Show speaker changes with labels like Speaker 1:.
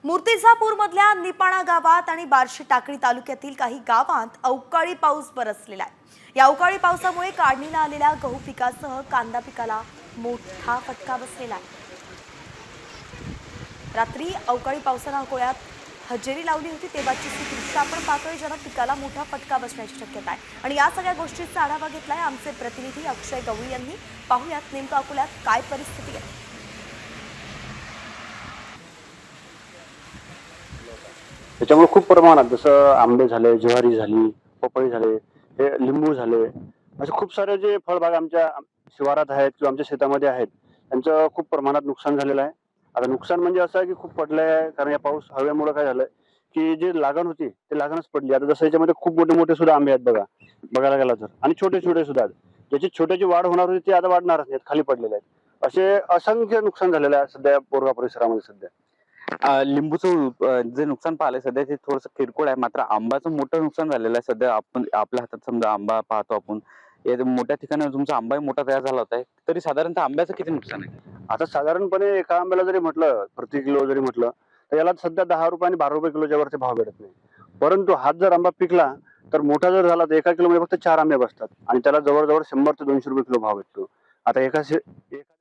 Speaker 1: मूर्तिजापूरमधल्या निपाणा गावात आणि बार्शी टाकळी तालुक्यातील काही गावांत अवकाळी पाऊस बरसलेला आहे। या अवकाळी पावसामुळे काढणीला आलेल्या गहू पिकासह कांदा पिकाला मोठा फटका बसलेला आहे। रात्री अवकाळी पावसाने अकोल्यात हजेरी लावली होती तेव्हाची दृश्य आपण पाहतोय, ज्याने पिकाला मोठा फटका बसण्याची शक्यता आहे। आणि या सगळ्या गोष्टींचा आढावा घेतलाय आमचे प्रतिनिधी अक्षय गवळी यांनी। पाहूयात नेमकं अकोल्यात काय परिस्थिती आहे।
Speaker 2: त्याच्यामुळे खूप प्रमाणात जसं आंबे झाले, ज्वारी झाली, पपई झाले, हे लिंबू झाले, असे खूप सारे जे फळबाग आमच्या शिवारात आहेत किंवा आमच्या शेतामध्ये आहेत, त्यांचं खूप प्रमाणात नुकसान झालेलं आहे। आता नुकसान म्हणजे असं आहे की खूप पडलंय आहे, कारण या पाऊस हवेमुळे काय झालंय की जे लागण होती ते लागणच पडली। आता जसं याच्यामध्ये खूप मोठे मोठे सुद्धा आंबे आहेत बघा, बघायला गेला तर, आणि छोटे छोटे सुद्धा आहेत। ज्याची छोट्याची वाढ होणार होती ती आता वाढणारच नाहीत, खाली पडलेले आहेत। असे असंख्य नुकसान झालेलं आहे सध्या बोरगाव परिसरामध्ये सध्या।
Speaker 3: लिंबूचं जे नुकसान पाहिलंय सध्या ते थोडंसं किरकोळ आहे, मात्र आंब्याचं मोठं नुकसान झालेलं आहे। सध्या आपण आपल्या हातात समजा आंबा पाहतो आपण, या मोठ्या ठिकाणी तुमचा आंबाही मोठा तयार झाला होता, तरी साधारणतः आंब्याचं किती नुकसान आहे?
Speaker 2: आता साधारणपणे एका आंब्याला जरी म्हटलं, प्रति किलो जरी म्हटलं, तर याला सध्या 10 रुपये आणि 12 रुपये किलोच्या वरती भाव भेटत नाही। परंतु हाच जर आंबा पिकला तर मोठा जर झाला तर एका किलोमध्ये फक्त 4 आंबे बसतात आणि त्याला जवळजवळ 100 ते 200 रुपये किलो भाव भेटतो। आता